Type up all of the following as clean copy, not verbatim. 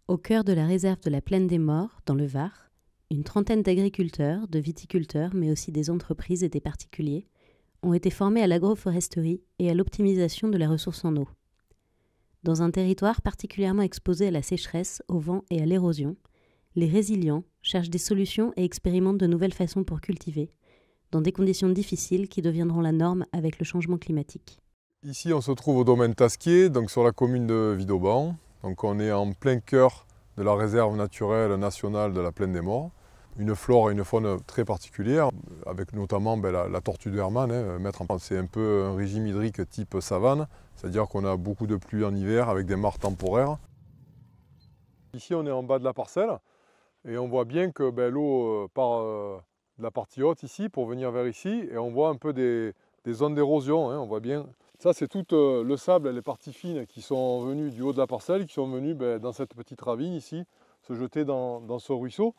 Au cœur de la réserve de la Plaine des Maures, dans le Var, une trentaine d'agriculteurs, de viticulteurs, mais aussi des entreprises et des particuliers, ont été formés à l'agroforesterie et à l'optimisation de la ressource en eau. Dans un territoire particulièrement exposé à la sécheresse, au vent et à l'érosion, les résilients cherchent des solutions et expérimentent de nouvelles façons pour cultiver, dans des conditions difficiles qui deviendront la norme avec le changement climatique. Ici, on se trouve au domaine Tasquier, donc sur la commune de Vidauban. Donc on est en plein cœur de la réserve naturelle nationale de la Plaine des Maures. Une flore et une faune très particulière, avec notamment la tortue de Hermann. C'est un peu un régime hydrique type savane, c'est-à-dire qu'on a beaucoup de pluie en hiver avec des mares temporaires. Ici, on est en bas de la parcelle et on voit bien que l'eau part de la partie haute ici pour venir vers ici, et on voit un peu des zones d'érosion, on voit bien. Ça, c'est tout le sable et les parties fines qui sont venues du haut de la parcelle, qui sont venues dans cette petite ravine ici, se jeter dans ce ruisseau.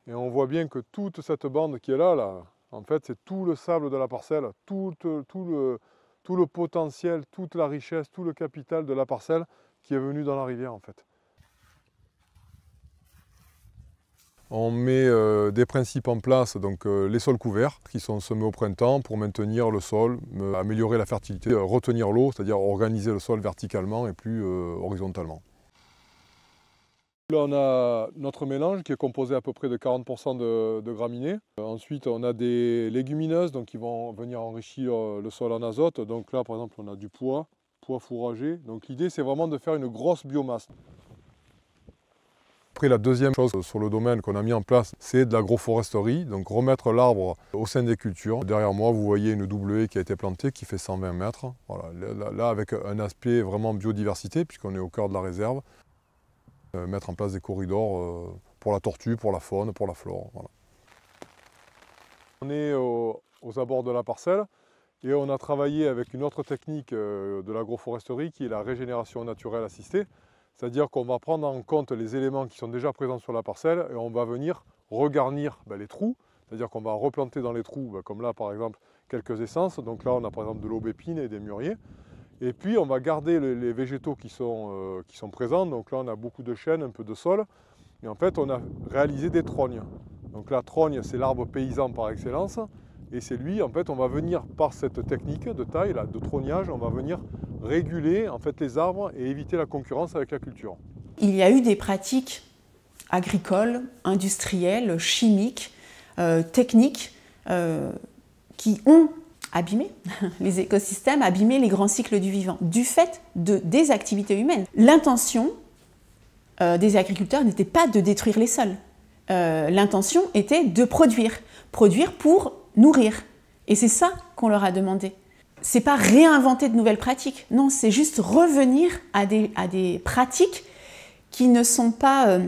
Et on voit bien que toute cette bande qui est là, en fait, c'est tout le sable de la parcelle, tout le potentiel, toute la richesse, tout le capital de la parcelle qui est venu dans la rivière, en fait. On met des principes en place, donc les sols couverts qui sont semés au printemps pour maintenir le sol, améliorer la fertilité, retenir l'eau, c'est-à-dire organiser le sol verticalement et plus horizontalement. Là, on a notre mélange qui est composé à peu près de 40% de graminées. Ensuite, on a des légumineuses donc, qui vont venir enrichir le sol en azote. Donc là, par exemple, on a du pois fourragé. Donc l'idée, c'est vraiment de faire une grosse biomasse. Après, la deuxième chose sur le domaine qu'on a mis en place, c'est de l'agroforesterie, donc remettre l'arbre au sein des cultures. Derrière moi, vous voyez une double haie qui a été plantée, qui fait 120 mètres. Voilà. Là, avec un aspect vraiment biodiversité, puisqu'on est au cœur de la réserve. Mettre en place des corridors pour la tortue, pour la faune, pour la flore. Voilà. On est aux abords de la parcelle et on a travaillé avec une autre technique de l'agroforesterie qui est la régénération naturelle assistée. C'est-à-dire qu'on va prendre en compte les éléments qui sont déjà présents sur la parcelle et on va venir regarnir les trous. C'est-à-dire qu'on va replanter dans les trous, comme là par exemple, quelques essences. Donc là on a par exemple de l'aubépine et des mûriers. Et puis on va garder les végétaux qui sont présents. Donc là on a beaucoup de chênes, un peu de saule. Et en fait on a réalisé des trognes. Donc la trogne c'est l'arbre paysan par excellence. Et c'est lui, en fait on va venir par cette technique de taille, de trognage, on va venir réguler en fait, les arbres et éviter la concurrence avec la culture. Il y a eu des pratiques agricoles, industrielles, chimiques, techniques qui ont abîmé les écosystèmes, abîmé les grands cycles du vivant, du fait des activités humaines. L'intention des agriculteurs n'était pas de détruire les sols. L'intention était de produire pour nourrir. Et c'est ça qu'on leur a demandé. C'est pas réinventer de nouvelles pratiques, non, c'est juste revenir à des pratiques qui ne sont pas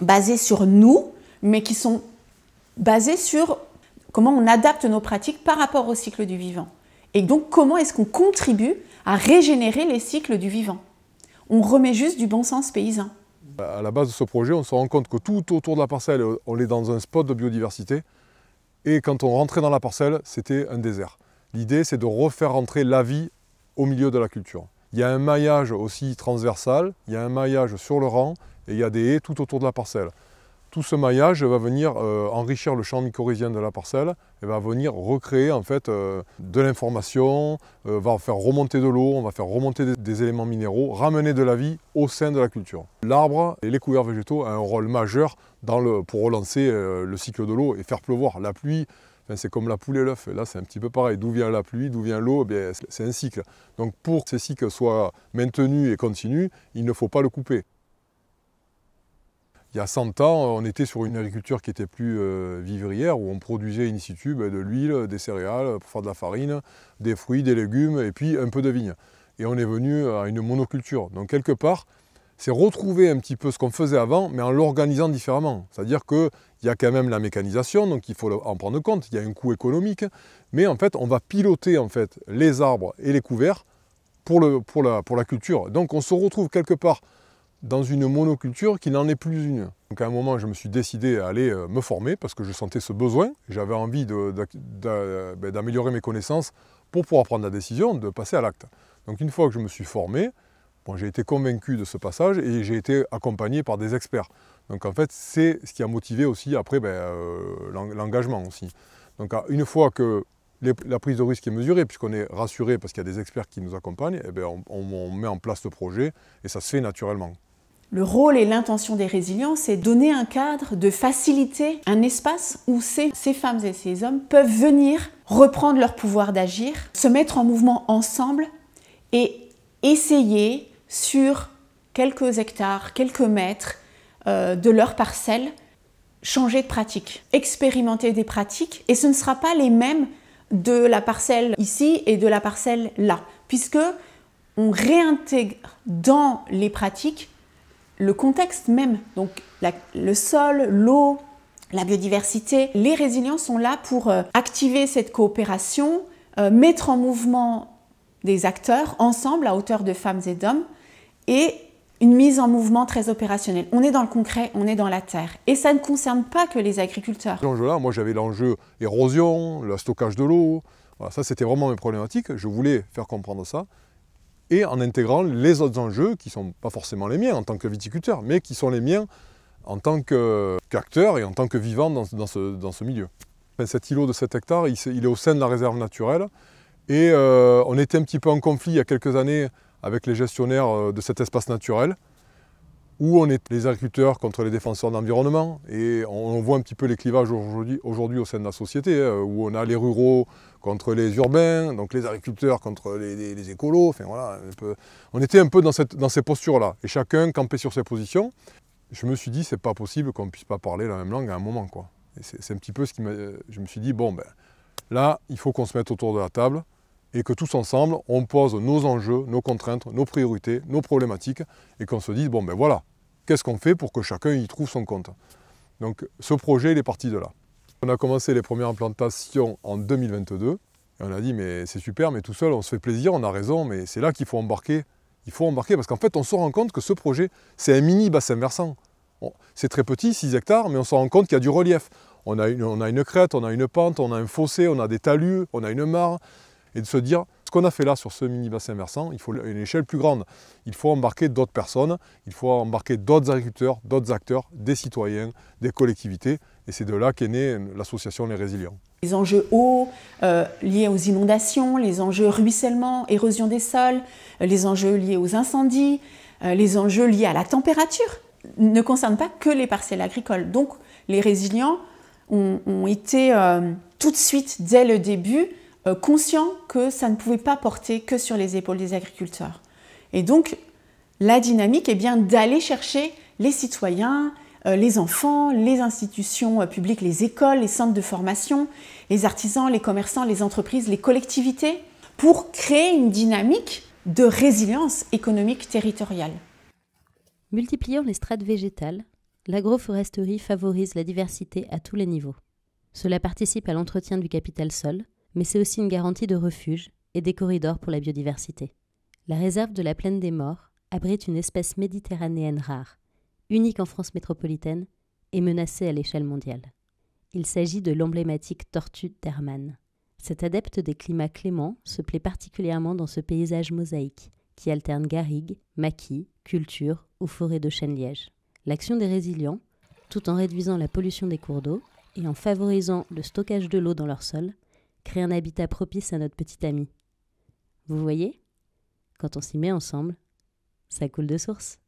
basées sur nous, mais qui sont basées sur comment on adapte nos pratiques par rapport au cycle du vivant. Et donc, comment est-ce qu'on contribue à régénérer les cycles du vivant? On remet juste du bon sens paysan. À la base de ce projet, on se rend compte que tout autour de la parcelle, on est dans un spot de biodiversité. Et quand on rentrait dans la parcelle, c'était un désert. L'idée, c'est de refaire rentrer la vie au milieu de la culture. Il y a un maillage aussi transversal, il y a un maillage sur le rang, et il y a des haies tout autour de la parcelle. Tout ce maillage va venir enrichir le champ mycorhizien de la parcelle et va venir recréer en fait, de l'information, va faire remonter de l'eau, on va faire remonter des éléments minéraux, ramener de la vie au sein de la culture. L'arbre et les couverts végétaux ont un rôle majeur pour relancer le cycle de l'eau et faire pleuvoir. La pluie, c'est comme la poule et l'œuf. Là, c'est un petit peu pareil. D'où vient la pluie, d'où vient l'eau, c'est un cycle. Donc pour que ces cycles soient maintenus et continus, il ne faut pas le couper. Il y a 100 ans, on était sur une agriculture qui était plus vivrière, où on produisait in situ de l'huile, des céréales pour faire de la farine, des fruits, des légumes et puis un peu de vigne. Et on est venu à une monoculture. Donc quelque part, c'est retrouver un petit peu ce qu'on faisait avant, mais en l'organisant différemment. C'est-à-dire qu'il y a quand même la mécanisation, donc il faut en prendre compte, il y a un coût économique, mais en fait, on va piloter en fait, les arbres et les couverts pour la culture. Donc on se retrouve quelque part dans une monoculture qui n'en est plus une. Donc à un moment, je me suis décidé à aller me former parce que je sentais ce besoin. J'avais envie d'améliorer mes connaissances pour pouvoir prendre la décision de passer à l'acte. Donc une fois que je me suis formé, Bon, j'ai été convaincu de ce passage et j'ai été accompagné par des experts. Donc en fait, c'est ce qui a motivé aussi après l'engagement aussi. Donc une fois que la prise de risque est mesurée, puisqu'on est rassuré parce qu'il y a des experts qui nous accompagnent, on met en place le projet et ça se fait naturellement. Le rôle et l'intention des résilients, c'est donner un cadre, de faciliter un espace où ces femmes et ces hommes peuvent venir reprendre leur pouvoir d'agir, se mettre en mouvement ensemble et essayer sur quelques hectares, quelques mètres de leur parcelle, changer de pratique, expérimenter des pratiques, et ce ne sera pas les mêmes de la parcelle ici et de la parcelle là, puisque on réintègre dans les pratiques le contexte même, donc le sol, l'eau, la biodiversité. Les résilients sont là pour activer cette coopération, mettre en mouvement des acteurs ensemble à hauteur de femmes et d'hommes, et une mise en mouvement très opérationnelle. On est dans le concret, on est dans la terre. Et ça ne concerne pas que les agriculteurs. L'enjeu-là, moi j'avais l'enjeu érosion, le stockage de l'eau. Voilà, ça c'était vraiment mes problématiques. Je voulais faire comprendre ça. Et en intégrant les autres enjeux qui ne sont pas forcément les miens en tant que viticulteur, mais qui sont les miens en tant qu'acteur et en tant que vivant dans ce milieu. Cet îlot de 7 hectares, il est au sein de la réserve naturelle. Et on était un petit peu en conflit il y a quelques années avec les gestionnaires de cet espace naturel, où on est les agriculteurs contre les défenseurs de l'environnement, et on voit un petit peu les clivages aujourd'hui au sein de la société, où on a les ruraux contre les urbains, donc les agriculteurs contre les écolos, enfin voilà, on était un peu dans ces postures-là, et chacun campait sur ses positions. Je me suis dit, c'est pas possible qu'on ne puisse pas parler la même langue à un moment, quoi. Et c'est un petit peu ce qui m'a... Je me suis dit, bon, là, il faut qu'on se mette autour de la table, et que tous ensemble, on pose nos enjeux, nos contraintes, nos priorités, nos problématiques, et qu'on se dise, bon voilà, qu'est-ce qu'on fait pour que chacun y trouve son compte? Donc ce projet, il est parti de là. On a commencé les premières implantations en 2022, et on a dit, mais c'est super, mais tout seul, on se fait plaisir, on a raison, mais c'est là qu'il faut embarquer. Il faut embarquer, parce qu'en fait, on se rend compte que ce projet, c'est un mini bassin versant. C'est très petit, 6 hectares, mais on se rend compte qu'il y a du relief. On a une crête, on a une pente, on a un fossé, on a des talus, on a une mare. Et de se dire, ce qu'on a fait là sur ce mini bassin versant, il faut une échelle plus grande. Il faut embarquer d'autres personnes, il faut embarquer d'autres agriculteurs, d'autres acteurs, des citoyens, des collectivités. Et c'est de là qu'est née l'association Les Résilients. Les enjeux eau liés aux inondations, les enjeux ruissellement, érosion des sols, les enjeux liés aux incendies, les enjeux liés à la température ne concernent pas que les parcelles agricoles. Donc les résilients ont été tout de suite, dès le début, conscients que ça ne pouvait pas porter que sur les épaules des agriculteurs. Et donc, la dynamique est bien d'aller chercher les citoyens, les enfants, les institutions publiques, les écoles, les centres de formation, les artisans, les commerçants, les entreprises, les collectivités, pour créer une dynamique de résilience économique territoriale. Multipliant les strates végétales, l'agroforesterie favorise la diversité à tous les niveaux. Cela participe à l'entretien du capital sol, mais c'est aussi une garantie de refuge et des corridors pour la biodiversité. La réserve de la Plaine des Morts abrite une espèce méditerranéenne rare, unique en France métropolitaine et menacée à l'échelle mondiale. Il s'agit de l'emblématique tortue d'Hermann. Cet adepte des climats cléments se plaît particulièrement dans ce paysage mosaïque qui alterne garrigues, maquis, cultures ou forêts de chênes-lièges. L'action des résilients, tout en réduisant la pollution des cours d'eau et en favorisant le stockage de l'eau dans leur sol, crée un habitat propice à notre petit ami. Vous voyez ? Quand on s'y met ensemble, ça coule de source.